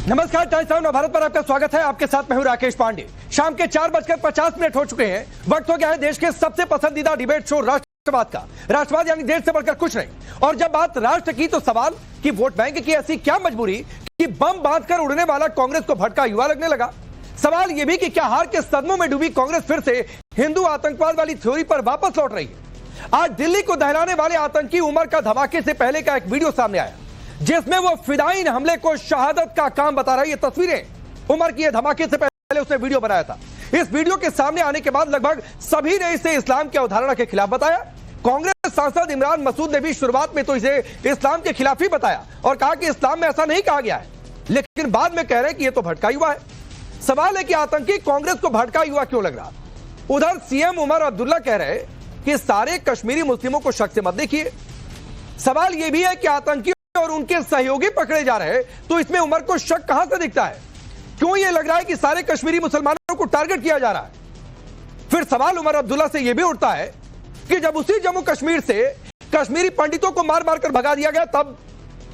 नमस्कार, times of Bharat पर आपका स्वागत है। आपके साथ मैं हूं राकेश पांडे। शाम के 4:50 हो चुके हैं। वक्त हो गया है देश के सबसे पसंदीदा डिबेट शो राष्ट्रवाद का। राष्ट्रवाद यानी देश से बढ़कर कुछ नहीं। और जब बात राष्ट्र की तो सवाल कि वोट बैंक की ऐसी क्या मजबूरी कि बम बांधकर उड़ने वाला कांग्रेस को भटका युवा लगने लगा। सवाल यह भी कि क्या हार के सदमों में डूबी कांग्रेस फिर से हिंदू आतंकवाद वाली थ्योरी पर वापस लौट रही है। आज दिल्ली को दहलाने वाले आतंकी उमर का धमाके से पहले का एक वीडियो सामने आया जिसमें वो फिदाइन हमले को शहादत का काम बता रहा है। ये तस्वीरें उमर की धमाके से पहले उसने वीडियो बनाया था। इस वीडियो के सामने आने के बाद लगभग सभी ने इसे इस्लाम की अवधारणा के खिलाफ बताया। कांग्रेस सांसद इमरान मसूद ने भी शुरुआत में तो इसे इस्लाम के खिलाफ ही बताया और कहा कि इस्लाम में ऐसा नहीं कहा गया है, लेकिन बाद में कह रहे हैं कि यह तो भटका युवा है। सवाल है कि आतंकी कांग्रेस को भटका युवा क्यों लग रहा। उधर सीएम उमर अब्दुल्ला कह रहे कि सारे कश्मीरी मुस्लिमों को शक से मत देखिए। सवाल यह भी है कि आतंकी और उनके सहयोगी पकड़े जा रहे हैं, तो इसमें उमर को शक कहां से दिखता है? क्यों यह लग रहा है कि सारे कश्मीरी मुसलमानों को टारगेट किया जा रहा है? फिर सवाल उमर अब्दुल्ला से यह भी उठता है कि जब उसी जम्मू कश्मीर से कश्मीरी पंडितों को मार मार कर भगा दिया गया, तब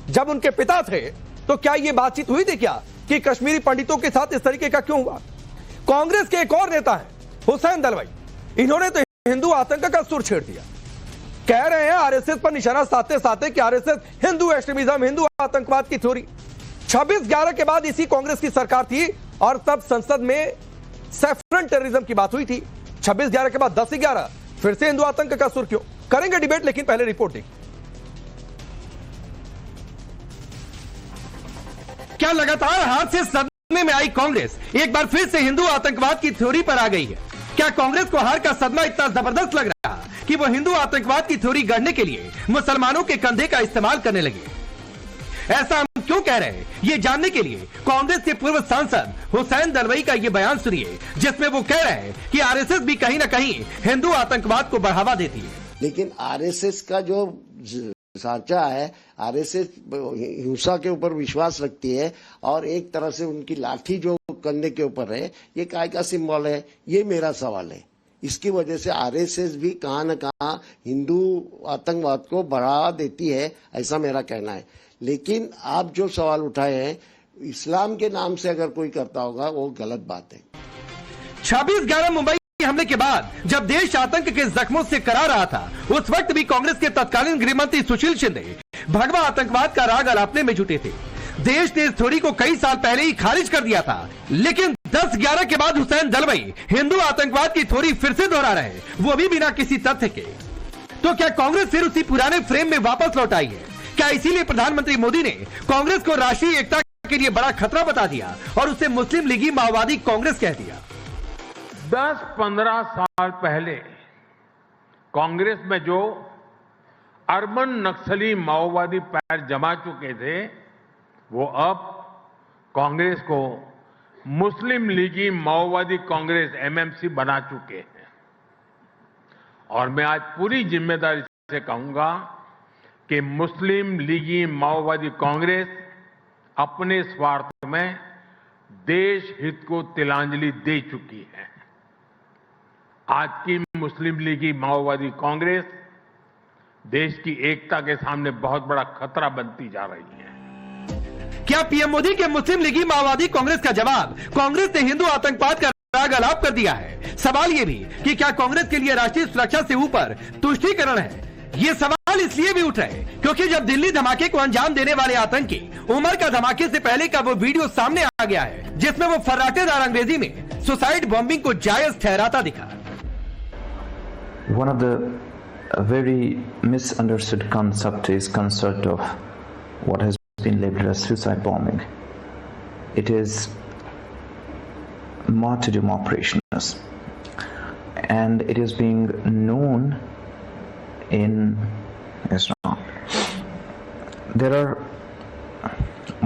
जब उनके पिता थे तो क्या यह बातचीत हुई थी क्या कि कश्मीरी पंडितों के साथ इस तरीके का क्यों हुआ? कांग्रेस के एक और नेता है हुसैन दलवाई। इन्होंने तो हिंदू आतंक का सुर छेड़ दिया। कह रहे हैं आरएसएस पर निशाना साधते साधते कि आरएसएस हिंदू एक्सट्रीमिज्म, हिंदू आतंकवाद की थ्योरी। 26/11 के बाद इसी कांग्रेस की सरकार थी और तब संसद में सैफ्रन टेररिज्म की बात हुई थी। 26/11 के बाद 10/11 फिर से हिंदू आतंक का सुर क्यों? करेंगे डिबेट, लेकिन पहले रिपोर्ट देखिए। क्या लगातार हार से सदमे में आई कांग्रेस एक बार फिर से हिंदू आतंकवाद की थ्योरी पर आ गई है? क्या कांग्रेस को हार का सदमा इतना जबरदस्त लग रहा कि वो हिंदू आतंकवाद की थ्योरी गढ़ने के लिए मुसलमानों के कंधे का इस्तेमाल करने लगे? ऐसा हम क्यों कह रहे हैं, ये जानने के लिए कांग्रेस के पूर्व सांसद हुसैन दलवाई का ये बयान सुनिए, जिसमें वो कह रहे हैं कि आरएसएस भी कहीं ना कहीं हिंदू आतंकवाद को बढ़ावा देती है। लेकिन आरएसएस का जो साचा है, आरएसएस हिंसा के ऊपर विश्वास रखती है और एक तरह से उनकी लाठी जो कंधे के ऊपर है, ये काय का सिंबल है? ये मेरा सवाल है। इसकी वजह से आरएसएस भी कहां न कहां हिंदू आतंकवाद को बढ़ावा देती है, ऐसा मेरा कहना है। लेकिन आप जो सवाल उठाए हैं, इस्लाम के नाम से अगर कोई करता होगा वो गलत बात है। 26/11 मुंबई हमले के बाद जब देश आतंक के जख्मों से करा रहा था, उस वक्त भी कांग्रेस के तत्कालीन गृह मंत्री सुशील शिंदे भगवा आतंकवाद का राग अलापने में जुटे थे। देश ने इस थ्योरी को कई साल पहले ही खारिज कर दिया था, लेकिन 10/11 के बाद हुसैन दलवाई हिंदू आतंकवाद की थ्योरी फिर से दोहरा रहे, वो भी बिना किसी तथ्य के। तो क्या कांग्रेस फिर उसी पुराने फ्रेम में वापस लौट आई है? क्या इसीलिए प्रधानमंत्री मोदी ने कांग्रेस को राष्ट्रीय एकता के लिए बड़ा खतरा बता दिया और उसे मुस्लिम लीगी माओवादी कांग्रेस कह दिया? 10-15 साल पहले कांग्रेस में जो अर्बन नक्सली माओवादी पैर जमा चुके थे, वो अब कांग्रेस को मुस्लिम लीगी माओवादी कांग्रेस एमएमसी बना चुके हैं। और मैं आज पूरी जिम्मेदारी से कहूंगा कि मुस्लिम लीगी माओवादी कांग्रेस अपने स्वार्थ में देश हित को तिलांजलि दे चुकी है। आज की मुस्लिम लीगी माओवादी कांग्रेस देश की एकता के सामने बहुत बड़ा खतरा बनती जा रही है। क्या पीएम मोदी के मुस्लिम लीगी माओवादी कांग्रेस का जवाब कांग्रेस ने हिंदू आतंकवाद का राग अलाप कर दिया है? सवाल यह भी कि क्या कांग्रेस के लिए राष्ट्रीय सुरक्षा से ऊपर तुष्टीकरण है? ये सवाल इसलिए भी उठ रहे हैं क्योंकि जब दिल्ली धमाके को अंजाम देने वाले आतंकी उमर का धमाके से पहले का वो वीडियो सामने आ गया है, जिसमें वो फर्राटेदार अंग्रेजी में सुसाइड बॉम्बिंग को जायज ठहराता दिखा। One of the very misunderstood concept of what has been labeled as suicide bombing. It is martyrdom operations, and it is being known in Islam. There are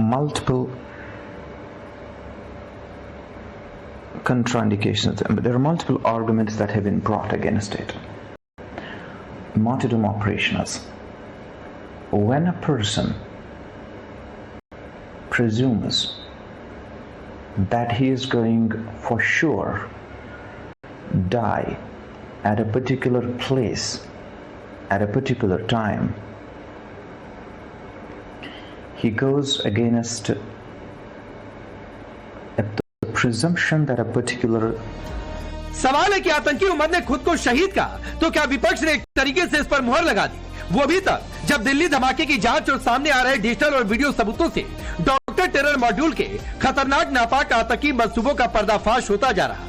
multiple contraindications, but there are multiple arguments that have been brought against it. Martyrdom operations. When a person presumes that he is going for sure die at a particular place at a particular time, he goes against presumption that a particular सवाल है कि आतंकी उमर ने खुद को शहीद कहा तो क्या विपक्ष ने एक तरीके से इस पर मुहर लगा दी, वो भी तक जब दिल्ली धमाके की जांच और सामने आ रहे डिजिटल और वीडियो सबूतों से डॉक्टर टेरर मॉड्यूल के खतरनाक नापाक आतंकी मंसूबों का पर्दाफाश होता जा रहा।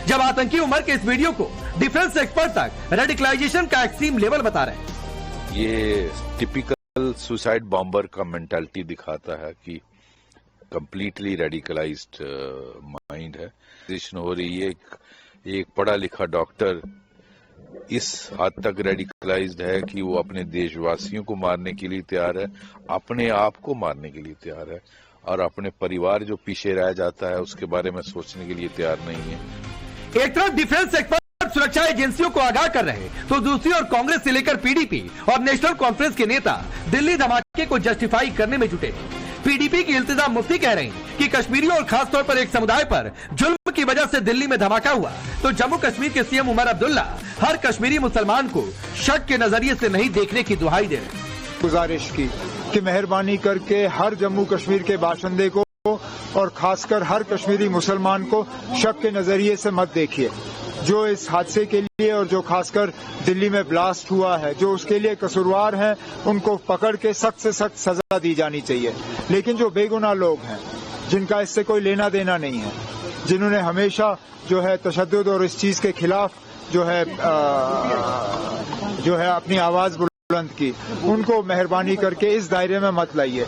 जब आतंकी उमर के इस वीडियो को डिफेंस एक्सपर्ट तक रेडिकलाइजेशन का एक्सट्रीम लेवल बता रहे हैं। ये टिपिकल सुसाइड बॉम्बर का मेंटालिटी दिखाता है कि कंप्लीटली रेडिकलाइज्ड माइंड है। हो रही है एक पढ़ा लिखा डॉक्टर इस हद तक रेडिकलाइज्ड है कि वो अपने देशवासियों को मारने के लिए तैयार है, अपने आप को मारने के लिए तैयार है और अपने परिवार जो पीछे रह जाता है उसके बारे में सोचने के लिए तैयार नहीं है। एक तरफ डिफेंस एक्सपर्ट सुरक्षा एजेंसियों को आगाह कर रहे हैं तो दूसरी ओर कांग्रेस से लेकर पीडीपी और नेशनल कॉन्फ्रेंस के नेता दिल्ली धमाके को जस्टिफाई करने में जुटे। पीडीपी की इल्तिजा मुफ्ती कह रही हैं कि कश्मीरियों और खासतौर पर एक समुदाय पर जुल्म की वजह से दिल्ली में धमाका हुआ, तो जम्मू कश्मीर के सीएम उमर अब्दुल्ला हर कश्मीरी मुसलमान को शक के नजरिए से नहीं देखने की दुहाई दे रहे। गुजारिश की कि मेहरबानी करके हर जम्मू कश्मीर के बाशिंदे को और खासकर हर कश्मीरी मुसलमान को शक के नजरिए से मत देखिए। जो इस हादसे के लिए और जो खासकर दिल्ली में ब्लास्ट हुआ है, जो उसके लिए कसूरवार हैं, उनको पकड़ के सख्त से सख्त सजा दी जानी चाहिए। लेकिन जो बेगुनाह लोग हैं, जिनका इससे कोई लेना देना नहीं है, जिन्होंने हमेशा जो है तशद्दुद और इस चीज के खिलाफ जो है अपनी आवाज बुलंद की, उनको मेहरबानी करके इस दायरे में मत लाइए।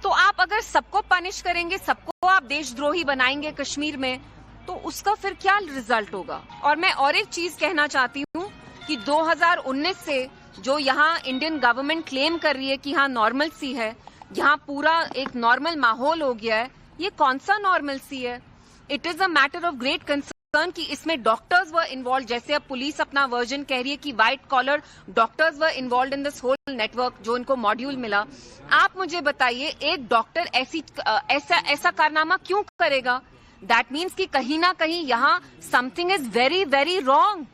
तो आप अगर सबको पनिश करेंगे, सबको आप देशद्रोही बनाएंगे कश्मीर में, तो उसका फिर क्या रिजल्ट होगा। और मैं और एक चीज कहना चाहती हूँ कि 2019 से जो यहाँ इंडियन गवर्नमेंट क्लेम कर रही है कि यहाँ नॉर्मल सी है, यहाँ पूरा एक नॉर्मल माहौल हो गया है, ये कौन सा नॉर्मल सी है। It is a matter of great concern कि इसमें डॉक्टर्स वर इन्वॉल्व। जैसे अब पुलिस अपना वर्जन कह रही है कि white collar doctors were involve in this whole network, जो इनको मॉड्यूल मिला। आप मुझे बताइए, एक डॉक्टर ऐसा कारनामा क्यों करेगा? दैट मीन्स कि कहीं ना कहीं यहाँ something is very very wrong,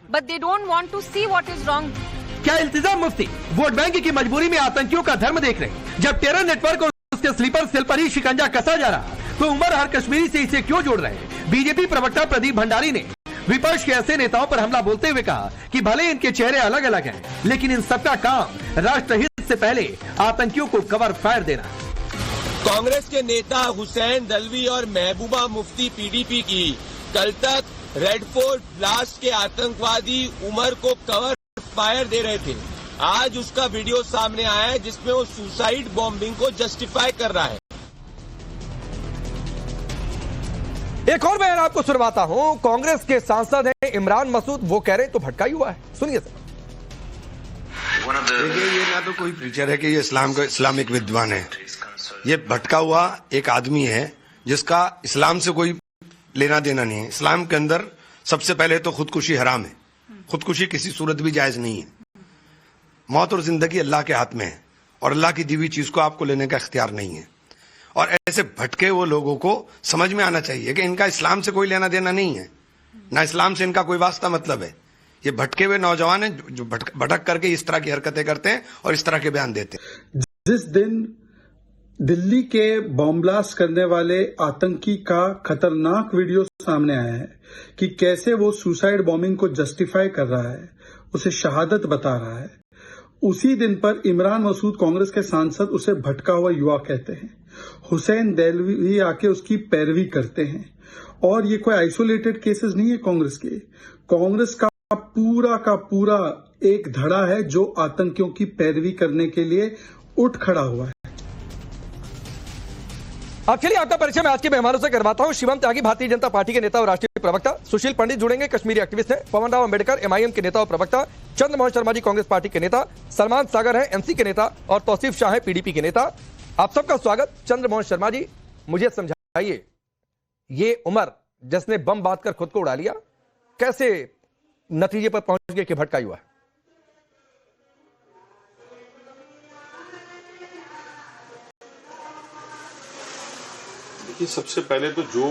but they don't want to see what is wrong. क्या इल्तिजाम मुफ्ती वोट बैंक की मजबूरी में आतंकियों का धर्म देख रहे हैं? जब टेरर नेटवर्क और उसके स्लीपर सेल पर ही शिकंजा कसा जा रहा, तो उमर हर कश्मीरी से इसे क्यों जोड़ रहे हैं? बीजेपी प्रवक्ता प्रदीप भंडारी ने विपक्ष के ऐसे नेताओं पर हमला बोलते हुए कहा कि भले इनके चेहरे अलग अलग हैं, लेकिन इन सबका काम राष्ट्रहित से पहले आतंकियों को कवर फायर देना। कांग्रेस के नेता हुसैन दलवी और महबूबा मुफ्ती पीडीपी की कल तक रेड फोर्ट ब्लास्ट के आतंकवादी उमर को कवर फायर दे रहे थे। आज उसका वीडियो सामने आया है जिसमें वो सुसाइड बॉम्बिंग को जस्टिफाई कर रहा है। एक और बयान आपको सुनवाता हूं। कांग्रेस के सांसद हैं इमरान मसूद, वो कह रहे हैं तो भटका ही हुआ है। सुनिए सर। देखिए, ये ना तो कोई प्रीचर है कि ये इस्लामिक विद्वान है। ये भटका हुआ एक आदमी है जिसका इस्लाम से कोई लेना देना नहीं है। इस्लाम के अंदर सबसे पहले तो खुदकुशी हराम है, खुदकुशी किसी सूरत भी जायज नहीं है। मौत और जिंदगी अल्लाह के हाथ में है और अल्लाह की दी हुई चीज को आपको लेने का इख्तियार नहीं है। और ऐसे भटके हुए लोगों को समझ में आना चाहिए कि इनका इस्लाम से कोई लेना देना नहीं है, ना इस्लाम से इनका कोई वास्ता मतलब है। ये भटके हुए नौजवान हैं जो भटक करके इस तरह की हरकतें करते हैं और इस तरह के बयान देते हैं। जिस दिन दिल्ली के बॉम्ब ब्लास्ट करने वाले आतंकी का खतरनाक वीडियो सामने आया है कि कैसे वो सुसाइड बॉम्बिंग को जस्टिफाई कर रहा है, उसे शहादत बता रहा है, उसी दिन पर इमरान मसूद कांग्रेस के सांसद उसे भटका हुआ युवा कहते हैं। हुसैन देलवी आके उसकी पैरवी करते हैं। और ये कोई आइसोलेटेड केसेस नहीं है कांग्रेस के। कांग्रेस का पूरा एक धड़ा है जो आतंकियों की पैरवी करने के लिए उठ खड़ा हुआ है। अब चलिए आपका परिचय मैं आज के मेहमानों से करवाता हूं। शिवम त्यागी भारतीय जनता पार्टी के नेता और राष्ट्रीय प्रवक्ता, सुशील पंडित जुड़ेंगे, कश्मीरी एक्टिविस्ट हैं, पवन राव अंबेडकर एमआईएम के नेता और प्रवक्ता, चंद्रमोहन शर्मा जी कांग्रेस पार्टी के नेता, सलमान सागर हैं एमसी के नेता और तौसीफ शाह हैं पीडीपी के नेता। आप सबका स्वागत। चंद्रमोहन शर्मा जी, मुझे समझाइए, ये उमर जिसने बम बांधकर खुद को उड़ा लिया, कैसे नतीजे पर पहुंच गए कि भटका हुआ है? देखिए, सबसे पहले तो जो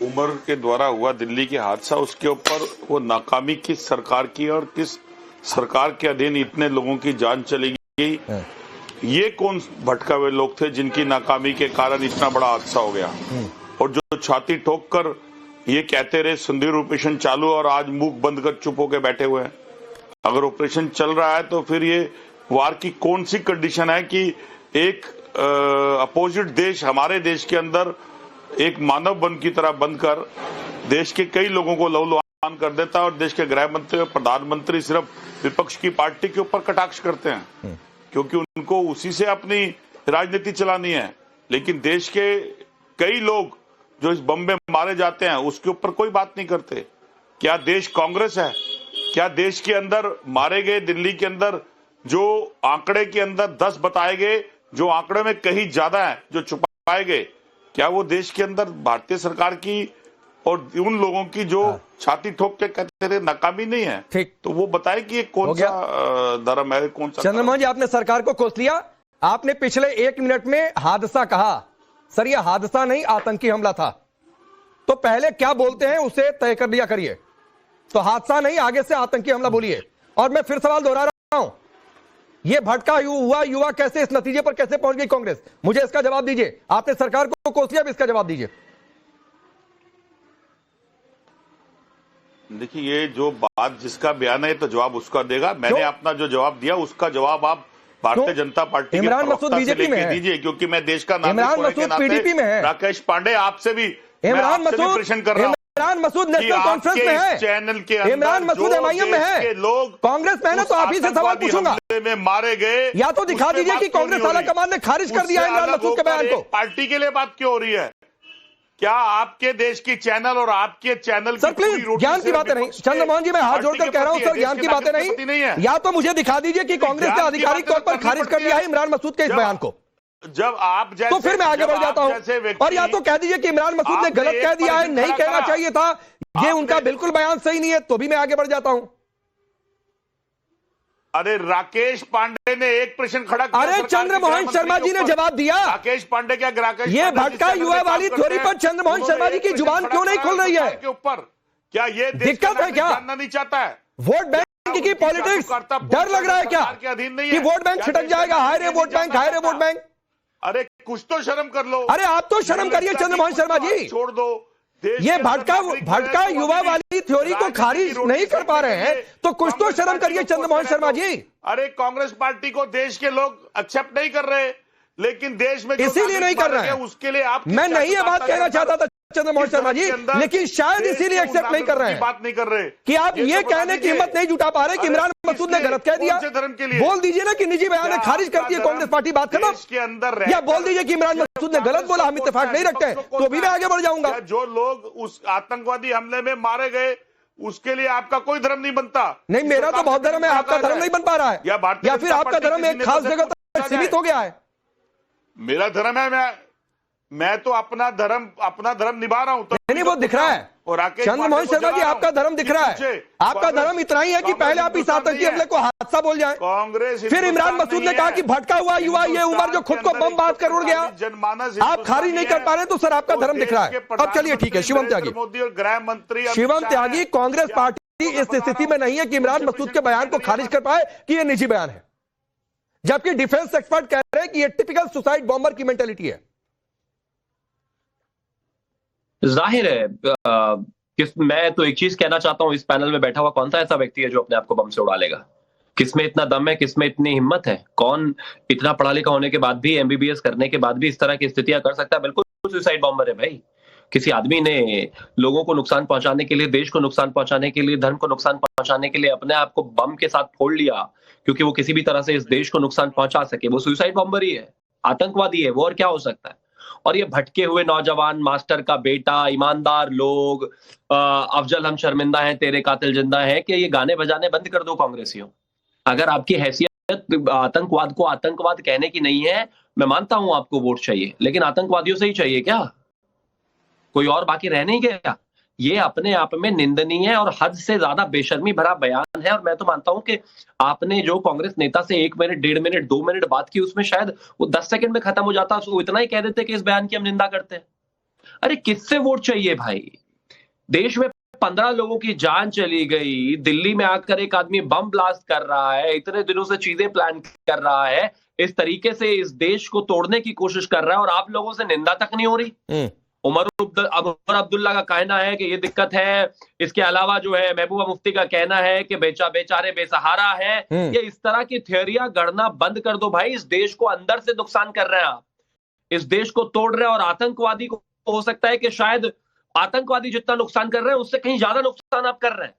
उमर के द्वारा हुआ दिल्ली के हादसा, उसके ऊपर वो नाकामी किस सरकार की और किस सरकार के अधीन इतने लोगों की जान चली गई, ये कौन भटका हुए लोग थे जिनकी नाकामी के कारण इतना बड़ा हादसा हो गया। और जो छाती ठोक कर ये कहते रहे सिंदूर ऑपरेशन चालू और आज मुंह बंद कर चुप होकर बैठे हुए हैं। अगर ऑपरेशन चल रहा है तो फिर ये वार की कौन सी कंडीशन है कि एक अपोजिट देश हमारे देश के अंदर एक मानव बन की तरह बनकर देश के कई लोगों को लहूलुहान कर देता है और देश के गृह मंत्री और प्रधानमंत्री सिर्फ विपक्ष की पार्टी के ऊपर कटाक्ष करते हैं क्योंकि उनको उसी से अपनी राजनीति चलानी है। लेकिन देश के कई लोग जो इस बम में मारे जाते हैं उसके ऊपर कोई बात नहीं करते। क्या देश कांग्रेस है? क्या देश के अंदर मारे गए दिल्ली के अंदर जो आंकड़े के अंदर 10 बताए गए, जो आंकड़े में कहीं ज्यादा है जो छुपाए गए, क्या वो देश के अंदर भारतीय सरकार की और उन लोगों की जो छाती ठोक के कहते थे नाकामी नहीं है? ठीक, तो वो बताए कि ये कौन सा धर्म है, कौन सा। चंद्रमोहन जी, आपने सरकार को कोस लिया। आपने पिछले 1 मिनट में हादसा कहा। सर, यह हादसा नहीं, आतंकी हमला था। तो पहले क्या बोलते हैं उसे तय कर लिया करिए। तो हादसा नहीं, आगे से आतंकी हमला बोलिए। और मैं फिर सवाल दोहरा रहा हूं, यह भटका हुआ युवा कैसे इस नतीजे पर कैसे पहुंच गई कांग्रेस? मुझे इसका जवाब दीजिए। आपने सरकार को कोस लिया, अब इसका जवाब दीजिए। देखिए, ये जो बात जिसका बयान है तो जवाब उसका देगा। मैंने अपना जो जवाब दिया उसका जवाब आप भारतीय जनता पार्टी के इमरान मसूद बीजेपी में दीजिए, क्योंकि मैं देश का नाम इमरान मसूद पीडीपी में है। राकेश पांडे आपसे भी इमरान मसूद प्रश्न कर रहा हूं। इमरान मसूद नेशनल कॉन्फ्रेंस में है, चैनल के इमरान मसूद एमआईएम में है, लोग कांग्रेस में है ना। तो आप ही से सवाल पूछूंगा, में मारे गए या तो दिखा दीजिए कि कांग्रेस आला कमान ने खारिज कर दिया इमरान मसूद के बयान को। पार्टी के लिए बात क्यों हो रही है? क्या आपके देश की चैनल और आपके चैनल सर प्लीज ज्ञान की बातें नहीं। चंद्रमोहन जी, मैं हाथ जोड़कर कह रहा हूं सर, ज्ञान की बातें नहीं है। या तो मुझे दिखा दीजिए कि कांग्रेस ने आधिकारिक तौर पर खारिज कर दिया है इमरान मसूद के इस बयान को। जब आप तो फिर मैं आगे बढ़ जाता हूं। और या तो कह दीजिए कि इमरान मसूद ने गलत कह दिया है, नहीं कहना चाहिए था, ये उनका बिल्कुल बयान सही नहीं है, तो भी मैं आगे बढ़ जाता हूं। अरे राकेश पांडे ने एक प्रश्न खड़ा किया। अरे चंद्रमोहन शर्मा जी ने जवाब दिया। राकेश पांडे क्या राकेश ये भटका युवा वाली थ्योरी पर चंद्रमोहन शर्मा जी की जुबान क्यों नहीं खुल रही है? के ऊपर क्या ये दिक्कत है? क्या जानना नहीं चाहता है? वोट बैंक की पॉलिटिक्स, डर लग रहा है क्या कि वोट बैंक छिटक जाएगा? हाय रे वोट बैंक, हाय रे वोट बैंक। अरे कुछ तो शर्म कर लो। अरे आप तो शर्म करिए चंद्रमोहन शर्मा जी। छोड़ दो। ये भटका युवा वाली थ्योरी को खारिज नहीं कर पा रहे हैं, तो कुछ तो शर्म करिए चंद्रमोहन शर्मा जी। अरे कांग्रेस पार्टी को देश के लोग एक्सेप्ट नहीं कर रहे, लेकिन देश में इसीलिए नहीं कर रहे हैं। उसके लिए आप मैं नहीं ये बात कहना चाहता था चंद्रमोहन शर्मा जी, लेकिन शायद इसीलिए एक्सेप्ट नहीं कर रहे हैं, बात नहीं कर रहे कि आप ये कहने की हिम्मत नहीं जुटा पा रहे कि इमरान मसूद ने गलत कह दिया। बोल दीजिए ना कि निजी बयान खारिज करती है कांग्रेस पार्टी, बात खत्म। के अंदर या बोल दीजिए कि इमरान मसूद ने गलत बोला, हम इत्तेफाक नहीं रखते हैं, तो भी मैं आगे बढ़ जाऊंगा। जो लोग उस आतंकवादी हमले में मारे गए उसके लिए आपका कोई धर्म नहीं बनता। नहीं, मेरा तो बहुत धर्म है, आपका धर्म नहीं बन पा रहा है, या फिर आपका धर्म एक खास जगह तक सीमित हो गया है? मेरा धर्म है, मैं तो अपना धर्म निभा रहा हूं। तो नहीं, वो दिख रहा है। और चंद्रमोहन शर्मा जी, आपका धर्म दिख रहा है। आपका धर्म इतना ही है कि पहले आप इस आतंकी हमले को हादसा बोल जाएं, कांग्रेस फिर इमरान मसूद ने कहा कि भटका हुआ युवा ये उम्र जो खुद को बम बात कर उड़ गया, जनमानस आप खारिज नहीं कर पा रहे, तो सर आपका धर्म दिख रहा है। अब चलिए ठीक है, शिवम त्यागी। मोदी और गृह मंत्री शिवम त्यागी, कांग्रेस पार्टी इस स्थिति में नहीं है कि इमरान मसूद के बयान को खारिज कर पाए कि ये निजी बयान है, जबकि डिफेंस एक्सपर्ट कह रहे हैं कि ये टिपिकल सुसाइड बॉम्बर की मेंटेलिटी है। जाहिर है मैं तो एक चीज कहना चाहता हूं, इस पैनल में बैठा हुआ कौन सा ऐसा व्यक्ति है जो अपने आप को बम से उड़ा लेगा? किसमें इतना दम है, किसमें इतनी हिम्मत है? कौन इतना पढ़ा लिखा होने के बाद भी, एमबीबीएस करने के बाद भी इस तरह की स्थितियां कर सकता है? बिल्कुल सुसाइड बॉम्बर है भाई। किसी आदमी ने लोगों को नुकसान पहुंचाने के लिए, देश को नुकसान पहुंचाने के लिए, धर्म को नुकसान पहुंचाने के लिए अपने आप को बम के साथ फोड़ लिया क्योंकि वो किसी भी तरह से इस देश को नुकसान पहुंचा सके। वो सुसाइड बॉम्बर ही है, आतंकवादी है वो, और क्या हो सकता है? और ये भटके हुए नौजवान, मास्टर का बेटा, ईमानदार लोग, अफजल हम शर्मिंदा हैं तेरे कातिल जिंदा है, कि ये गाने बजाने बंद कर दो कांग्रेसियों। अगर आपकी हैसियत आतंकवाद को आतंकवाद कहने की नहीं है, मैं मानता हूं आपको वोट चाहिए, लेकिन आतंकवादियों से ही चाहिए क्या? कोई और बाकी रह नहीं गया? ये अपने आप में निंदनीय और हद से ज्यादा बेशर्मी भरा बयान है। और मैं तो मानता हूं कि आपने जो कांग्रेस नेता से 1 मिनट, 1.5 मिनट, 2 मिनट बात की, उसमें शायद वो 10 सेकंड में खत्म हो जाता, उसको इतना ही कह देते कि इस बयान की हम निंदा करते हैं। अरे किससे वोट चाहिए भाई? देश में 15 लोगों की जान चली गई, दिल्ली में आकर एक आदमी बम ब्लास्ट कर रहा है, इतने दिनों से चीजें प्लान कर रहा है, इस तरीके से इस देश को तोड़ने की कोशिश कर रहा है, और आप लोगों से निंदा तक नहीं हो रही। उमर अब्दुल्ला का कहना है कि ये दिक्कत है। इसके अलावा जो है महबूबा मुफ्ती का कहना है कि बेचारे बेसहारा है। ये इस तरह की थ्योरियां गढ़ना बंद कर दो भाई। इस देश को अंदर से नुकसान कर रहे हैं आप, इस देश को तोड़ रहे हैं। और आतंकवादी को हो सकता है कि शायद आतंकवादी जितना नुकसान कर रहे हैं उससे कहीं ज्यादा नुकसान आप कर रहे हैं।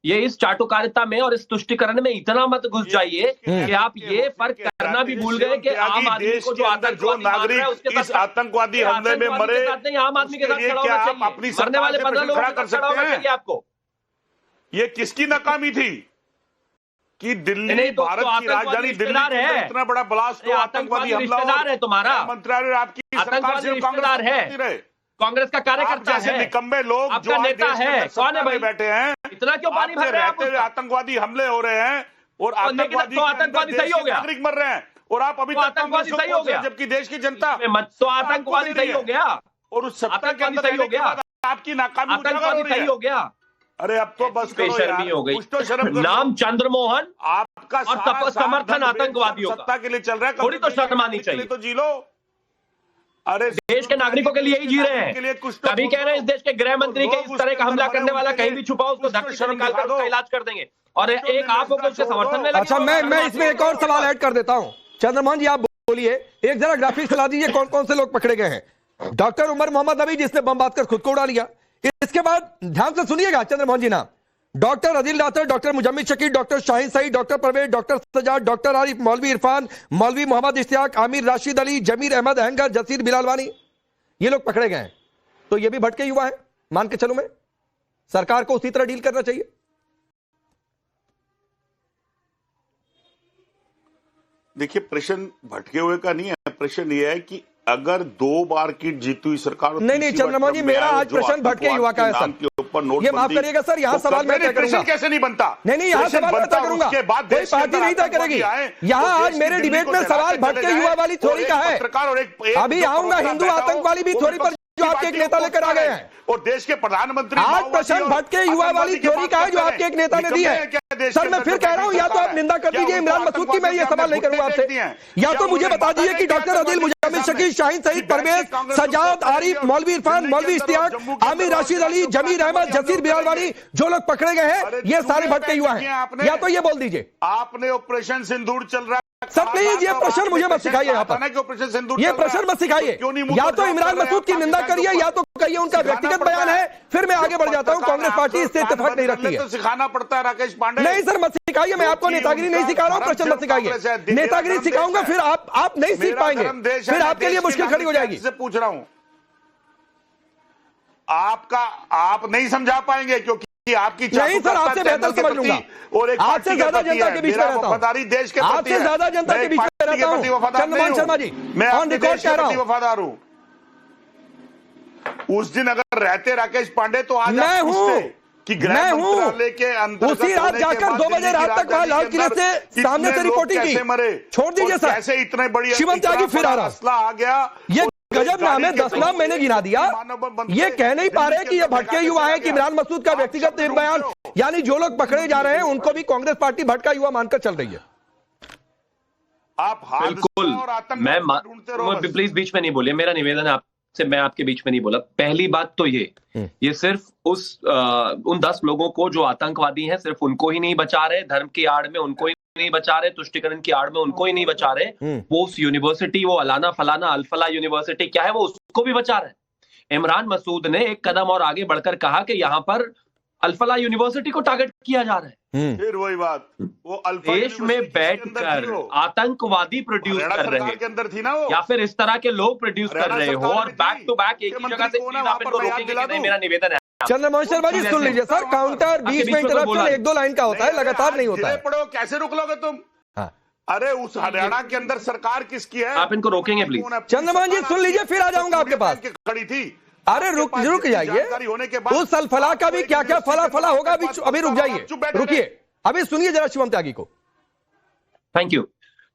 ये इस चाटुकारिता में और इस तुष्टिकरण में इतना मत घुस जाइए कि आप ये फर्क करना भी भूल गए कि आम आदमी को जो आतंकवादी मार रहा है उसके साथ आतंकवादी हमले में मरे, नहीं, आम आदमी के साथ खड़ा होना चाहिए। मरने वाले 15 लोगों के साथ खड़ा होना चाहिए आपको। ये किसकी नाकामी थी कि दिल्ली भारत की राजधानी दिल्ली है, इतना बड़ा ब्लास्ट हो, आतंकवादी हमला है तुम्हारा मंत्रालय आपकी सरकार से रिश्तेदार है, कांग्रेस का कार्यकर्ता है, निकम्मे लोग आपका नेता है, कौन है भाई बैठे हैं, इतना क्यों पानी भर रहे हैं आप? आतंकवादी हमले हो रहे हैं और आतंकवादी सही हो गया, नागरिक मर रहे हैं और आप अभी आतंकवादी सही हो गया, जबकि देश की जनता तो आतंकवादी सही हो गया और उस सत्ता के अंदर सही हो गया, आपकी नाकामी आतंकवादी सही हो गया। अरे अब तो बस बेशर्मी हो गई। कुछ तो शर्म करो। नाम चंद्रमोहन आपका और समर्थन आतंकवादियों का सत्ता के लिए चल रहा है, थोड़ी तो शर्म आनी चाहिए। तो जी लो। अरे देश के नागरिकों के लिए ही जी रहे हैं। कभी कह रहे हैं इस देश के गृह मंत्री के इस तरह का हमला करने वाला कहीं भी छुपा उसको धरती से निकालकर उसका इलाज कर देंगे। और एक आप होकर उसके समर्थन में लगे। अच्छा, मैं इसमें एक और सवाल ऐड कर देता हूं। चंद्रमोहन जी, आप बोलिए, एक जरा ग्राफिक्स चला दीजिए कौन कौन से लोग पकड़े गए हैं। डॉक्टर उमर मोहम्मद नबी, जिसने बम बांधकर खुद को उड़ा लिया। इसके बाद ध्यान से सुनिएगा चंद्रमोहन जी, नाम doctor Adil Rathar, doctor Muzammil Shakeel, doctor Shaheen Saeed, doctor Parvez, doctor Sajad, doctor Arif, मौलवी इरफान, मौलवी मोहम्मद इश्तियाक, आमिर राशिद अली, जमीर अहमद अहंगर, जसीर बिलालवानी, ये लोग पकड़े गए हैं। तो ये भी भटके युवा है, मान के चलो। मैं सरकार को उसी तरह डील करना चाहिए। देखिए, प्रश्न भटके हुए का नहीं है, प्रश्न ये है कि अगर 2 बार की जीती हुई सरकार नहीं चंद्रमोहन जी, मेरा आज प्रश्न भटके युवा का है सर। ये माफ करिएगा सर, यहाँ सवाल मैं तय करूंगा। कैसे नहीं बनता? नहीं, यहाँ सवाल मैं तय करूंगा। कोई पार्टी नहीं तय करेगी। यहाँ आज मेरे डिबेट में सवाल भटके युवा वाली थ्योरी का है। अभी आऊंगा हिंदू आतंकवादी भी थ्योरी पर, जो आपके एक नेता लेकर आ गए हैं। और देश के प्रधानमंत्री आज प्रश्न भटके युवा वाली थ्योरी का है जो आपके एक नेता ने दी है। सर मैं फिर कह रहा हूं, या तो आप निंदा कर दीजिए इमरान मसूद की, मैं ये सवाल नहीं करूंगा आपसे, या तो मुझे बता दीजिए कि डॉक्टर अदिल, मुजम्मिल शकील, शाहीन सईद, परवेज, सजाद, आरिफ, मौलवी इरफान, मौलवी इश्तियाक, आमिर राशिद अली, जमीर अहमद, जसीर बिलालवानी, जो लोग पकड़े गए हैं ये सारे भटके युवा हैं। या तो ये बोल दीजिए। आपने ऑपरेशन सिंदूर चल रहा है सर, प्लीज ये प्रश्न मुझे मत सिखाइए। यहाँ पर ये प्रश्न मत सिखाइए। या तो इमरान मसूद की निंदा करिए या तो कहिए उनका व्यक्तिगत बयान है, फिर मैं आगे बढ़ जाता हूं। कांग्रेस पार्टी इससे इत्तेफाक नहीं रखती है। तो सिखाना पड़ता है राकेश पांडे। नहीं सर, मत सिखाइए। मैं आपको नेतागिरी नहीं सिखा रहा हूं, प्रश्न मत सिखाइए। नेतागिरी सिखाऊंगा फिर आप नहीं सीख पाएंगे, फिर आपके लिए मुश्किल खड़ी हो जाएगी। पूछ रहा हूं, आप नहीं समझा पाएंगे क्योंकि आपकी नहीं सर, आपसे बेहतर समझ लूंगा और आपसे ज्यादा जनता के बीच में रहता हूं। देश के आपसे ज्यादा जनता के बीच में रहता हूं। चंद्रमोहन शर्मा जी, मैं ऑन रिकॉर्ड कह रहा हूं, वफादार हूं। उस दिन अगर रहते राकेश पांडे तो आज मैं हूं कि गृह मंत्रालय के अंदर उसी रात जाकर 2 बजे रात तक वहां लाल किले से सामने से रिपोर्टिंग की। छोड़ दीजिए सर, कैसे इतने बड़ी शिवम त्यागी फिर आ रहा, असला आ गया। ये गजब नाम है, 10 नाम मैंने गिना दिया। ये कह नहीं पा रहे कि ये भटके युवा है कि इमरान मसूद का व्यक्तिगत बयान, यानी जो लोग पकड़े जा रहे हैं उनको भी कांग्रेस पार्टी भटका युवा मानकर चल रही है। आप बिल्कुल, मैं प्लीज बीच में नहीं बोलिए, मेरा निवेदन है आपसे, मैं आपके बीच में नहीं बोला। पहली बात तो ये सिर्फ उन 10 लोगों को जो आतंकवादी हैं सिर्फ उनको ही नहीं बचा रहे, धर्म की आड़ में उनको ही नहीं बचा रहे, तुष्टिकरण की आड़ में उनको ही नहीं बचा रहे, वो उस यूनिवर्सिटी, वो अलाना फलाना अल्फला यूनिवर्सिटी क्या है, वो उसको भी बचा रहे। इमरान मसूद ने एक कदम और आगे बढ़कर कहा कि यहां पर अल्फला यूनिवर्सिटी को टारगेट किया जा रहा है। फिर वही बात, वो देश में बैठकर आतंकवादी प्रोड्यूस कर रहे हैं के अंदर थी ना वो, या फिर इस तरह के लोग प्रोड्यूस कर रहे हो और बैक टू बैक एक ही जगह से आप इनको रोकेंगे कि नहीं, मेरा निवेदन है। चंद्रमोहन शर्मा जी सुन लीजिए सर, काउंटर बीच में इंटरप्शन 1-2 लाइन का होता है, लगातार नहीं होता है। पढ़ो कैसे रोक लोगे तुम? अरे उस हरियाणा के अंदर सरकार किसकी है? आप इनको रोकेंगे प्लीज। चंद्रमोहन जी सुन लीजिए, फिर आ जाऊंगा आपके पास। खड़ी थी। अरे रुक जाइए, उस अल्फला का भी क्या क्या फला होगा, अभी रुक जाइए, रुकिए, अभी सुनिए जरा शिवम त्यागी को। Thank you.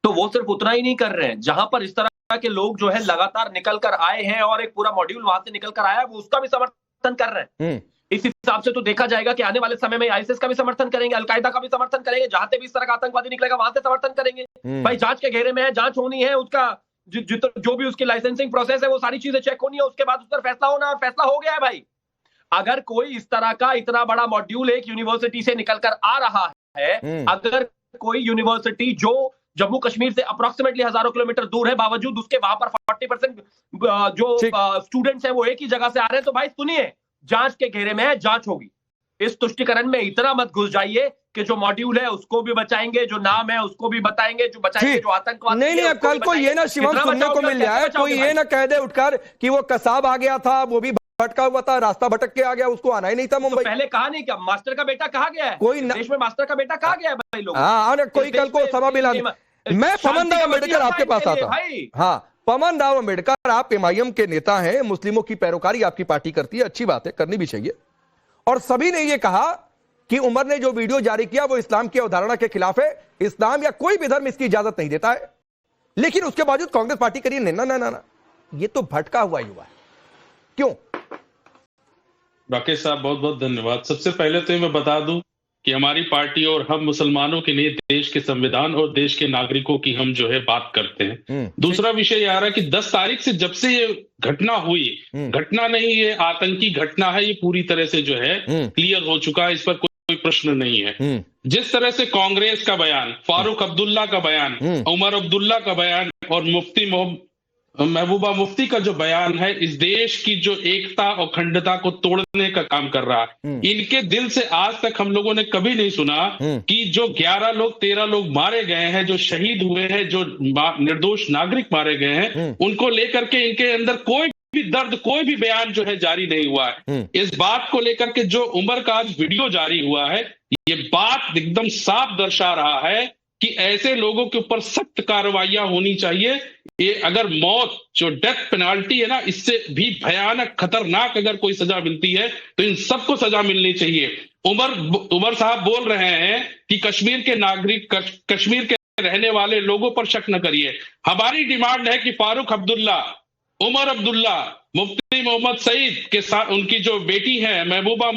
तो वो सिर्फ उतना ही नहीं कर रहे हैं, जहां पर इस तरह के लोग जो है लगातार निकल कर आए हैं और एक पूरा मॉड्यूल वहां से निकल कर आया है, वो उसका भी समर्थन कर रहे हैं। इस हिसाब से तो देखा जाएगा कि आने वाले समय में आईएसआईएस का भी समर्थन करेंगे, अलकायदा का भी समर्थन करेंगे, जहां से भी इस तरह का आतंकवादी निकलेगा वहां से समर्थन करेंगे। भाई जांच के घेरे में है, जांच होनी है, उसका जो भी उसकी लाइसेंसिंग प्रोसेस है वो सारी चीजें चेक होनी है, उसके बाद उस पर फैसला होना, और फैसला हो गया है भाई। अगर कोई इस तरह का इतना बड़ा मॉड्यूल एक यूनिवर्सिटी से निकल कर आ रहा है, अगर कोई यूनिवर्सिटी जो जम्मू कश्मीर से अप्रोक्सीमेटली हजारों किलोमीटर दूर है, बावजूद उसके वहां पर 40% जो स्टूडेंट्स हैं वो एक ही जगह से आ रहे हैं, तो भाई सुनिए, जांच के घेरे में है, जांच होगी। इस तुष्टिकरण में इतना मत घुस जाइए कि जो मॉड्यूल है उसको भी बचाएंगे, जो नाम है उसको भी बताएंगे, जो बचाएंगे जो आतंकवाद। नहीं अब कल को ये ना शिवम सुनने को मिल जाए, कोई ये ना कह दे उठकर कि वो कसाब आ गया था, वो भी भटका हुआ था, रास्ता भटक के आ गया, उसको आना ही नहीं था मुंबई। तो पहले कहा नहीं क्या मास्टर का बेटा कहा गया है? कोई देश में मास्टर का बेटा कहा गया है भाई लोग। हाँ, कोई कल को सभा मिला। मैं पवन राव अम्बेडकर आपके पास आता हूं। हाँ, पवन राव अम्बेडकर, आप एमआईएम के नेता हैं, मुस्लिमों की पैरोकारी आपकी पार्टी करती है, अच्छी बात है, करनी भी चाहिए। और सभी ने यह कहा कि उमर ने जो वीडियो जारी किया वो इस्लाम की अवधारणा के खिलाफ है, इस्लाम या कोई भी धर्म इसकी इजाजत नहीं देता है। लेकिन उसके बावजूद कांग्रेस पार्टी करिए ना ना ना ना, ये तो भटका हुआ युवा है। क्यों? राकेश साहब बहुत बहुत धन्यवाद। सबसे पहले तो मैं बता दूं कि हमारी पार्टी और हम मुसलमानों के लिए देश के संविधान और देश के नागरिकों की हम जो है बात करते हैं। दूसरा विषय ये आ रहा है कि 10 तारीख से जब से ये घटना हुई, घटना नहीं ये आतंकी घटना है, ये पूरी तरह से जो है क्लियर हो चुका है, इस पर कोई प्रश्न नहीं है। जिस तरह से कांग्रेस का बयान, फारूक अब्दुल्ला का बयान, उमर अब्दुल्ला का बयान और मुफ्ती महबूबा मुफ्ती का जो बयान है, इस देश की जो एकता और अखंडता को तोड़ने का काम कर रहा है। इनके दिल से आज तक हम लोगों ने कभी नहीं सुना कि जो 11 लोग 13 लोग मारे गए हैं, जो शहीद हुए हैं, जो निर्दोष नागरिक मारे गए हैं, उनको लेकर के इनके अंदर कोई भी दर्द, कोई भी बयान जो है जारी नहीं हुआ है। इस बात को लेकर के जो उमर का आज वीडियो जारी हुआ है, ये बात एकदम साफ दर्शा रहा है कि ऐसे लोगों के ऊपर सख्त कार्रवाइयां होनी चाहिए। ये अगर मौत, जो डेथ पेनाल्टी है ना, इससे भी भयानक खतरनाक अगर कोई सजा मिलती है तो इन सबको सजा मिलनी चाहिए। उमर साहब बोल रहे हैं कि कश्मीर के नागरिक, कश्मीर के रहने वाले लोगों पर शक न करिए। हमारी डिमांड है कि फारूक अब्दुल्ला, उमर अब्दुल्ला, मुफ्ती मोहम्मद सईद के साथ उनकी जो बेटी है महबूबा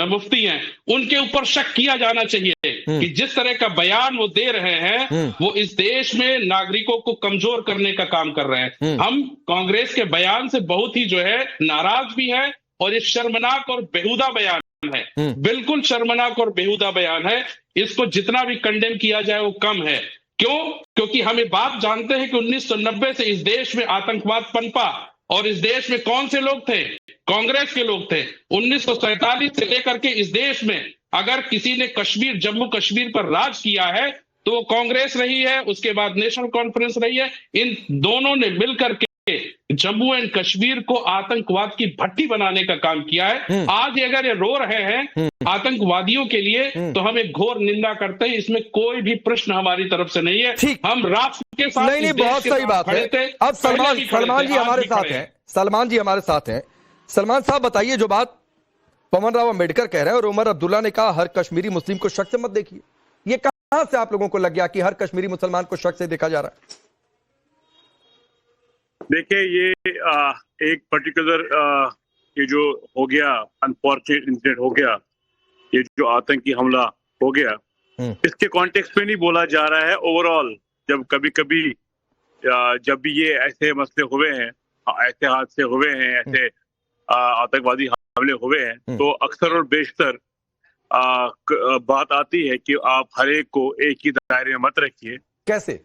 मुफ्ती हैं, उनके ऊपर शक किया जाना चाहिए कि जिस तरह का बयान वो दे रहे हैं वो इस देश में नागरिकों को कमजोर करने का काम कर रहे हैं। हम कांग्रेस के बयान से बहुत ही जो है नाराज भी है, और ये शर्मनाक और बेहुदा बयान है, बिल्कुल शर्मनाक और बेहुदा बयान है। इसको जितना भी कंडेम किया जाए वो कम है। क्यों? क्योंकि हम ये बात जानते हैं कि 1990 से इस देश में आतंकवाद पनपा, और इस देश में कौन से लोग थे? कांग्रेस के लोग थे। 1947 से लेकर के इस देश में अगर किसी ने कश्मीर, जम्मू कश्मीर पर राज किया है तो वो कांग्रेस रही है, उसके बाद नेशनल कॉन्फ्रेंस रही है। इन दोनों ने मिलकर के जम्मू एंड कश्मीर को आतंकवाद की भट्टी बनाने का काम किया है। आज अगर ये रो रहे हैं आतंकवादियों के लिए तो हम एक घोर निंदा करते हैं, इसमें कोई भी प्रश्न हमारी तरफ से नहीं है। हम राष्ट्र के साथ, नहीं, बहुत सही बात है। अब सलमान जी हमारे साथ हैं, सलमान जी हमारे साथ हैं। सलमान साहब बताइए, जो बात पवन राव अम्बेडकर कह रहे हैं और उमर अब्दुल्ला ने कहा हर कश्मीरी मुस्लिम को शक से मत देखिए, ये कहां से आप लोगों को लग गया कि हर कश्मीरी मुसलमान को शक से देखा जा रहा है? देखिए, ये एक पर्टिकुलर ये जो हो गया, अनफॉर्चुनेट इंसिडेंट हो गया, ये जो आतंकी हमला हो गया, इसके कॉन्टेक्स्ट में नहीं बोला जा रहा है। ओवरऑल जब कभी कभी जब भी ये ऐसे मसले हुए हैं, ऐसे हादसे हुए हैं, ऐसे आतंकवादी हमले हुए हैं, तो अक्सर और बेशतर बात आती है कि आप हर एक को एक ही दायरे में मत रखिए। कैसे?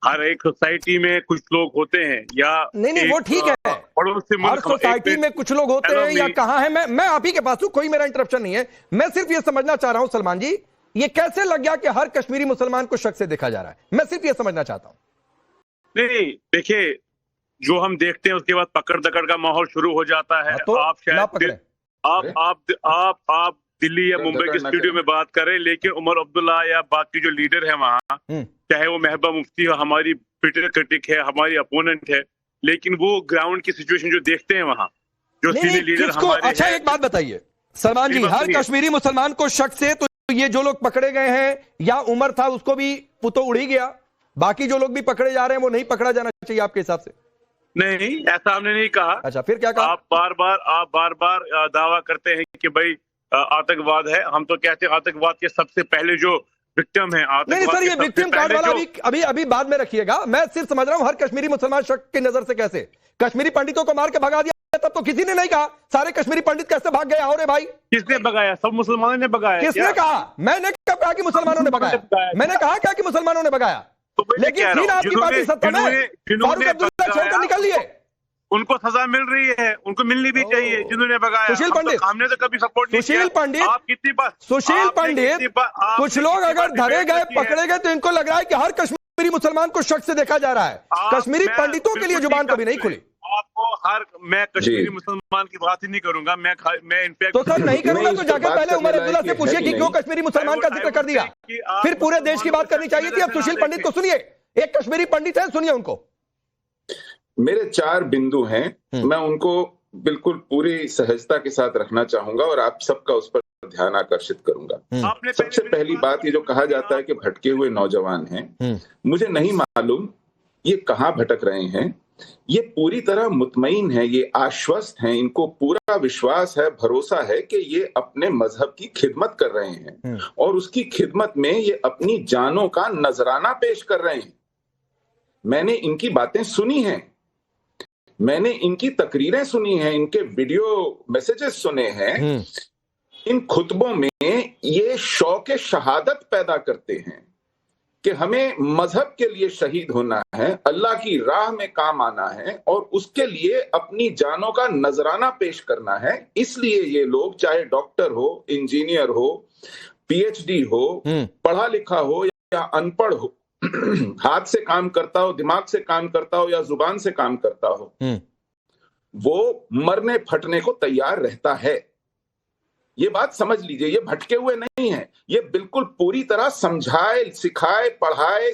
हर एक सोसाइटी में कुछ लोग होते हैं, या नहीं वो ठीक है, हर सोसाइटी में कुछ लोग होते हैं या कहां है। मैं आप ही के पास हूं, कोई मेरा इंटरप्शन नहीं है। मैं सिर्फ ये समझना चाह रहा हूं सलमान जी, ये कैसे लग गया कि हर कश्मीरी मुसलमान को शक से देखा जा रहा है? मैं सिर्फ ये समझना चाहता हूं। नहीं, देखिए, जो हम देखते हैं उसके बाद पकड़ दकड़ का माहौल शुरू हो जाता है। तो आप शायद आप दिल्ली या मुंबई के स्टूडियो में बात करें, लेकिन उमर अब्दुल्ला या बाकी जो लीडर है वहाँ, चाहे वो महबूबा मुफ्ती हो, हमारी बिटर क्रिटिक है, हमारी अपोनेंट है, लेकिन वो ग्राउंड की सिचुएशन जो देखते हैं वहाँ, जो सीनियर लीडर हमारे। अच्छा, एक बात बताइए सलमान जी, हर कश्मीरी मुसलमान को शक से, तो ये जो लोग पकड़े गए हैं, या उमर था उसको भी तो उड़ ही गया, बाकी जो लोग भी पकड़े जा रहे हैं वो नहीं पकड़ा जाना चाहिए आपके हिसाब से? नहीं, ऐसा हमने नहीं कहा। अच्छा, फिर क्या कहा? आप बार बार दावा करते हैं कि भाई आतंकवाद है। हम तो कहते हैं आतंकवाद के सबसे पहले जो विक्टिम है नहीं सर, ये विक्टिम कार्ड वाला अभी बाद में रखिएगा। मैं सिर्फ समझ रहा हूं हर कश्मीरी मुसलमान शख्स की नजर से कैसे कश्मीरी पंडितों को मार के भगा दिया, तब तो किसी ने नहीं कहा सारे कश्मीरी पंडित कैसे भाग गए। और भाई किसने भगाया? सब मुसलमानों ने भगाया। किसने कहा? मैंने कब कहा कि मुसलमानों ने भगाया? मैंने कहा क्या कि मुसलमानों ने भगाया? लेकिन फिर आपकी पार्टी सत्ता में फारूक अब्दुल्ला छोड़कर निकल लिए। उनको सजा मिल रही है, उनको मिलनी भी चाहिए जिन्होंने भगाया। सुशील पंडित, हमने तो कभी सपोर्ट नहीं किया। सुशील पंडित, कुछ लोग अगर धरे गए, पकड़े गए, तो इनको लग रहा है कि हर कश्मीरी मुसलमान को शक से देखा जा रहा है। कश्मीरी पंडितों के लिए जुबान कभी नहीं खुली। मैं कश्मीरी मुसलमान की बात ही नहीं करूंगा। मैं इनफैक्ट तो सर नहीं करूंगा तो जाकर पहले उमर अब्दुल्ला से पूछिए कि क्यों कश्मीरी मुसलमान का जिक्र कर दिया। फिर पूरे देश की बात करनी चाहिए थी। अब सुशील पंडित को सुनिए, एक कश्मीरी पंडित है, सुनिए उनको। मेरे 4 बिंदु हैं, मैं उनको बिल्कुल पूरी सहजता के साथ रखना चाहूंगा और आप सबका उस पर ध्यान आकर्षित करूंगा। सबसे पहली बात, ये जो कहा जाता है कि भटके हुए नौजवान हैं, मुझे नहीं मालूम ये कहाँ भटक रहे हैं। ये पूरी तरह मुतमईन है, ये आश्वस्त हैं, इनको पूरा विश्वास है, भरोसा है कि ये अपने मजहब की खिदमत कर रहे हैं और उसकी खिदमत में ये अपनी जानों का नजराना पेश कर रहे हैं। मैंने इनकी बातें सुनी हैं, मैंने इनकी तकरीरें सुनी हैं, इनके वीडियो मैसेजेस सुने हैं। इन खुतबों में ये शौक शहादत पैदा करते हैं कि हमें मजहब के लिए शहीद होना है, अल्लाह की राह में काम आना है और उसके लिए अपनी जानों का नजराना पेश करना है। इसलिए ये लोग, चाहे डॉक्टर हो, इंजीनियर हो, पीएचडी हो, पढ़ा लिखा हो या अनपढ़ हो, हाथ से काम करता हो, दिमाग से काम करता हो या जुबान से काम करता हो, वो मरने फटने को तैयार रहता है। ये बात समझ लीजिए, ये भटके हुए नहीं है, ये बिल्कुल पूरी तरह समझाए, सिखाए, पढ़ाए,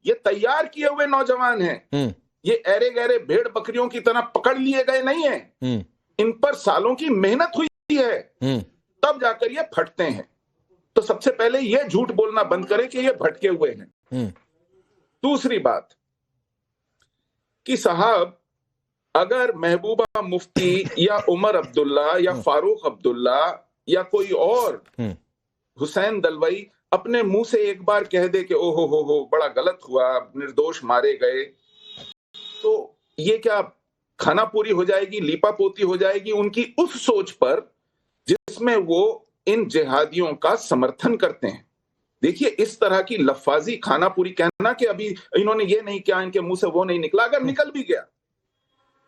ये तैयार किए हुए नौजवान हैं। ये ऐरे गहरे भेड़ बकरियों की तरह पकड़ लिए गए नहीं है। इन पर सालों की मेहनत हुई है, तब जाकर ये फटते हैं। तो सबसे पहले ये झूठ बोलना बंद करें कि ये भटके हुए हैं। दूसरी बात कि साहब, अगर महबूबा मुफ्ती या उमर अब्दुल्ला या फारूक अब्दुल्ला या कोई और हुसैन दलवाई अपने मुंह से एक बार कह दे कि ओहो हो बड़ा गलत हुआ, निर्दोष मारे गए, तो ये क्या खाना पूरी हो जाएगी, लीपा पोती हो जाएगी उनकी उस सोच पर जिसमें वो इन जिहादियों का समर्थन करते हैं। देखिए, इस तरह की लफाजी खाना पूरी कहना कि अभी इन्होंने ये नहीं किया, इनके मुंह से वो नहीं निकला, अगर निकल भी गया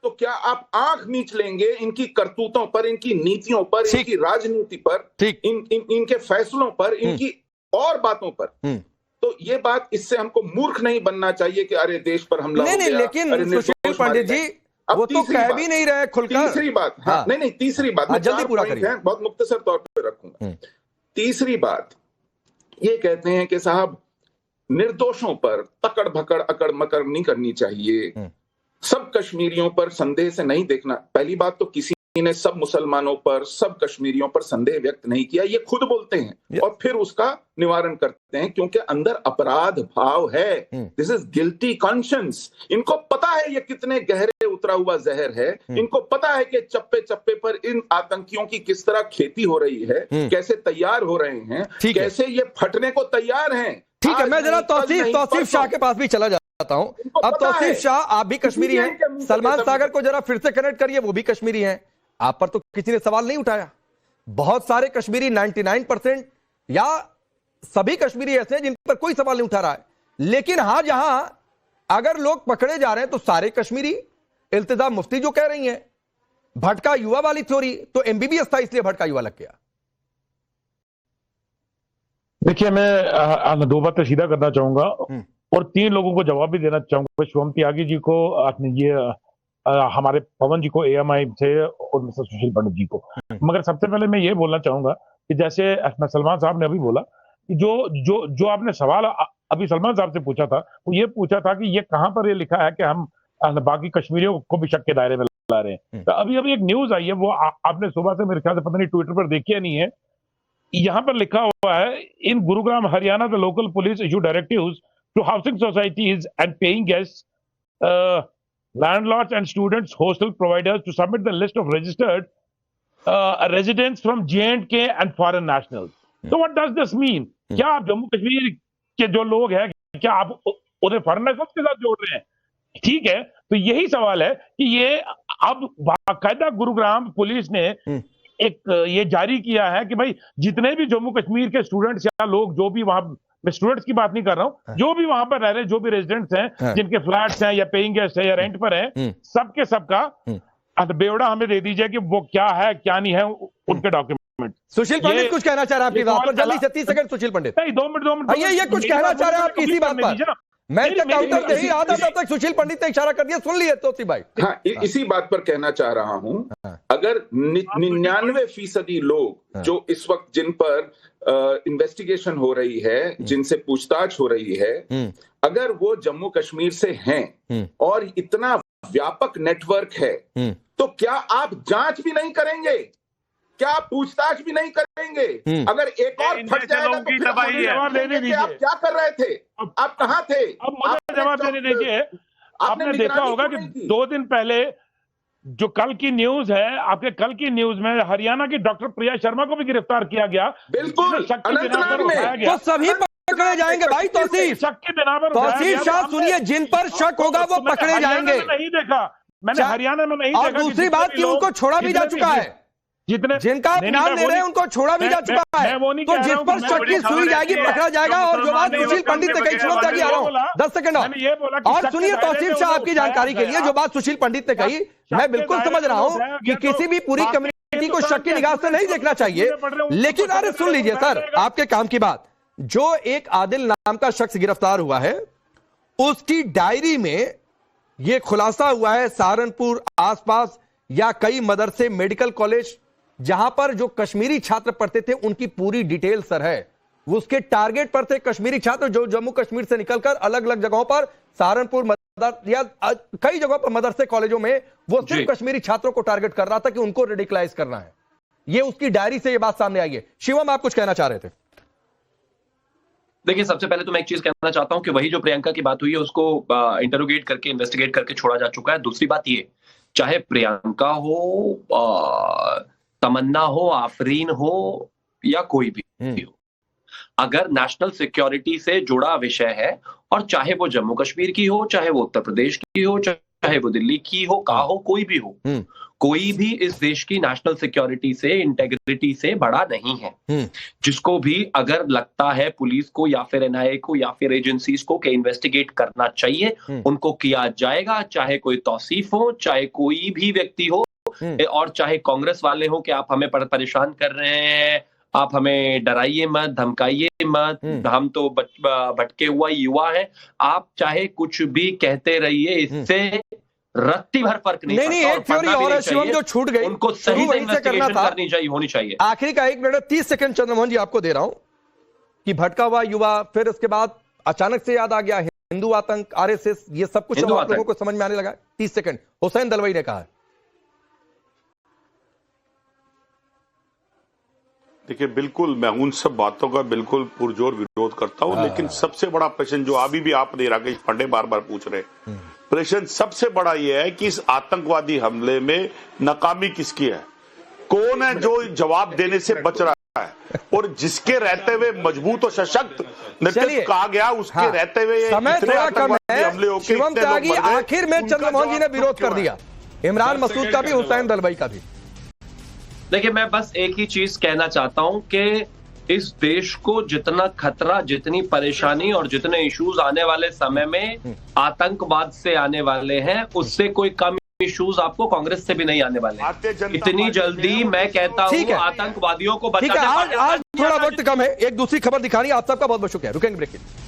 तो क्या आप आंख मीच लेंगे इनकी करतूतों पर, इनकी नीतियों पर, इनकी राजनीति पर, इनके फैसलों पर, इनकी और बातों पर? तो ये बात, इससे हमको मूर्ख नहीं बनना चाहिए कि अरे देश पर हमला हो गया। लेकिन सुशील पंडित जी, वो तो कह भी नहीं रहे खुलकर। तीसरी बात, हाँ, नहीं तीसरी बात, मैं जल्दी पूरा करिए, बहुत मुख्तसर तौर पर रखूंगा। तीसरी बात ये कहते हैं कि साहब, निर्दोषों पर तकड़ भकड़ अकड़ मकड़ नहीं करनी चाहिए, सब कश्मीरियों पर संदेह से नहीं देखना। पहली बात तो किसी ने सब मुसलमानों पर, सब कश्मीरियों पर संदेह व्यक्त नहीं किया, ये खुद बोलते हैं और फिर उसका निवारण करते हैं क्योंकि अंदर अपराध भाव है। This is guilty conscience. इनको पता है ये कितने गहरे उतरा हुआ जहर है, इनको पता है कि चप्पे चप्पे पर इन आतंकियों की किस तरह खेती हो रही है, कैसे तैयार हो रहे हैं, कैसे ये फटने को तैयार हैं। ठीक है, मैं जरा तौसीफ शाह के पास भी चला जाता हूं। अब तौसीफ शाह, आप भी कश्मीरी हैं, सलमान सागर को जरा फिर से कनेक्ट करिए, वो भी कश्मीरी हैं। आप पर तो किसी ने सवाल नहीं उठाया। बहुत सारे कश्मीरी, 99% या सभी कश्मीरी ऐसे हैं जिन पर कोई सवाल नहीं उठा रहा है। लेकिन हां, जहां अगर लोग पकड़े जा रहे हैं तो सारे कश्मीरी, इल्तिजा मुफ्ती जो कह रही हैं, भटका युवा वाली थ्योरी, तो एमबीबीएस था इसलिए भटका युवा लग गया। देखिए, मैं 2 बातें सीधा करना चाहूंगा और 3 लोगों को जवाब भी देना चाहूंगा, शुभम त्यागी जी को, ये हमारे पवन जी को एएमआई से, और मिस्टर सुशील पंडित जी को। मगर सबसे पहले मैं ये बोलना चाहूंगा कि जैसे सलमान साहब ने अभी बोला कि जो आपने सवाल अभी सलमान साहब से पूछा था, वो ये पूछा था कि ये कहां पर ये लिखा है कि हम बाकी कश्मीरियों को भी शक के दायरे में ला रहे हैं। तो अभी एक न्यूज आई है, वो आपने सुबह से मेरे ख्याल से पता नहीं ट्विटर पर देखी नहीं है। यहाँ पर लिखा हुआ है, in Gurugram Haryana the local police issue directives to housing societies and paying guests, landlords and students, hostel providers to submit the list of registered residents from J&K and foreign nationals. So what does this mean? क्या आप जम्मू कश्मीर के जो लोग हैं क्या आप उन्हें foreign nationals के साथ जोड़ रहे हैं? ठीक है, तो यही सवाल है कि ये अब बाकायदा गुरुग्राम पुलिस ने एक ये जारी किया है कि भाई जितने भी जम्मू कश्मीर के स्टूडेंट्स या लोग जो भी वहां, मैं स्टूडेंट्स की बात नहीं कर रहा हूं, जो भी वहां पर रह रहे हैं, जो भी रेजिडेंट्स हैं, जिनके फ्लैट्स हैं या पेइंग गेस्ट है या रेंट पर है, सबके सबका बेवड़ा हमें दे दीजिए कि वो क्या है क्या नहीं है उनके डॉक्यूमेंट। सुशील पंडित कुछ कहना चाह रहे हैं आपकी बात पर, जल्दी से 30 सेकंड सुशील पंडित। नहीं, 2 मिनट ये कुछ कहना चाह रहे हैं आप इसी बात पर? मैं काउंटर दे ही रहा था, तब तक सुशील पंडित ने इशारा कर दिया, सुन लिए तोसी भाई। हाँ, इसी बात पर कहना चाह रहा हूं, अगर 99% लोग जो इस वक्त जिन पर इन्वेस्टिगेशन हो रही है, जिनसे पूछताछ हो रही है, अगर वो जम्मू कश्मीर से हैं और इतना व्यापक नेटवर्क है, तो क्या आप जांच भी नहीं करेंगे? क्या आप पूछताछ भी नहीं करेंगे? अगर एक और फट जाएगा तो फिर आप क्या कर रहे थे? आप कहाँ थे? अब मुझे जवाब देने दीजिए। आपने देखा होगा कि 2 दिन पहले जो कल की न्यूज है, आपके कल की न्यूज में हरियाणा की डॉक्टर प्रिया शर्मा को भी गिरफ्तार किया गया। बिल्कुल, शक के बिना पर उठाया गया। तो सभी पकड़े जाएंगे भाई। तौसीफ, शक के बिना पर तौसीफ शाह सुनिए, जिन पर शक होगा वो पकड़े जाएंगे। नहीं देखा मैंने, हरियाणा में नहीं देखा। और दूसरी बात कि उनको छोड़ा भी जा चुका है, जिनका आप नाम ले रहे हैं उनको छोड़ा भी जा चुका है। तो जिस पर शक की सुई जाएगी पकड़ा जाएगा। और जो बात सुशील पंडित ने कही, सुनो त्यागी आ रहा हूं 10 सेकंड और सुनिए तौसीफ शाह, आपकी जानकारी के लिए जो बात सुशील पंडित ने कही, मैं बिल्कुल समझ रहा हूं कि किसी भी पूरी कम्युनिटी को शक की निगाह से नहीं देखना चाहिए, लेकिन अरे सुन लीजिए सर, आपके काम की बात। जो एक आदिल नाम का शख्स गिरफ्तार हुआ है, उसकी डायरी में यह खुलासा हुआ है सहारनपुर आसपास या कई मदरसे, मेडिकल कॉलेज जहां पर जो कश्मीरी छात्र पढ़ते थे उनकी पूरी डिटेल सर है। वो उसके टारगेट पर थे कश्मीरी छात्र जो जम्मू कश्मीर से निकलकर अलग अलग जगहों पर, सहारनपुर या कई जगहों पर मदरसे कॉलेजों में वो सिर्फ कश्मीरी छात्रों को टारगेट कर रहा था कि उनको रेडिकलाइज करना है। ये उसकी डायरी से ये बात सामने आई है। शिवम, आप कुछ कहना चाह रहे थे? देखिए, सबसे पहले तो मैं एक चीज कहना चाहता हूं कि वही जो प्रियंका की बात हुई है उसको इंटरोगेट करके, इन्वेस्टिगेट करके छोड़ा जा चुका है। दूसरी बात ये, चाहे प्रियंका हो, तमन्ना हो, आफरीन हो या कोई भी हो, अगर नेशनल सिक्योरिटी से जुड़ा विषय है और चाहे वो जम्मू कश्मीर की हो, चाहे वो उत्तर प्रदेश की हो, चाहे वो दिल्ली की हो, कहा हो, कोई भी हो, कोई भी इस देश की नेशनल सिक्योरिटी से, इंटेग्रिटी से बड़ा नहीं है। जिसको भी अगर लगता है पुलिस को या फिर एनआईए को या फिर एजेंसीज को कि इन्वेस्टिगेट करना चाहिए, उनको किया जाएगा, चाहे कोई तौसीफ हो, चाहे कोई भी व्यक्ति हो, और चाहे कांग्रेस वाले हो कि आप हमें परेशान कर रहे हैं, आप हमें डराइए मत, धमकाइए मत, हम तो भटके हुआ युवा है, आप चाहे कुछ भी कहते रहिए, इससे रत्ती भर फर्क नहीं। नहीं, एक थ्योरी और है शिवम जो छूट गई, उनको सही से इन्वेस्टिगेशन करनी चाहिए, होनी चाहिए। आखिरी का 1 मिनट 30 सेकंड चंद्रमोहन जी आपको दे रहा हूं कि भटका हुआ युवा, फिर उसके बाद अचानक से याद आ गया हिंदू आतंक, आरएसएस, ये सब कुछ आप लोगों को समझ में आने लगा। 30 सेकंड हुसैन दलवाई ने कहा। देखिए, बिल्कुल मैं उन सब बातों का बिल्कुल पुरजोर विरोध करता हूं, लेकिन सबसे बड़ा प्रश्न जो अभी भी आपने राकेश पांडे बार बार पूछ रहे, प्रश्न सबसे बड़ा यह है कि इस आतंकवादी हमले में नाकामी किसकी है? कौन है जो जवाब देने से बच रहा है? और जिसके रहते हुए मजबूत और सशक्त नेतृत्व कहा गया, उसके रहते हुए समय थोड़ा कम है। शिवम त्यागी, आखिर में चंद्रमोहन जी ने विरोध कर दिया, इमरान मसूद का भी, हुसैन दलवाई का भी। देखिए, मैं बस एक ही चीज कहना चाहता हूं कि इस देश को जितना खतरा, जितनी परेशानी और जितने इश्यूज आने वाले समय में आतंकवाद से आने वाले हैं, उससे कोई कम इश्यूज आपको कांग्रेस से भी नहीं आने वाले। इतनी जल्दी मैं कहता हूं आतंकवादियों को बचाने। आज थोड़ा वक्त कम है, एक दूसरी खबर दिखानी। आप सबका बहुत बहुत शुक्रिया। रुकेंगे ब्रेक के लिए।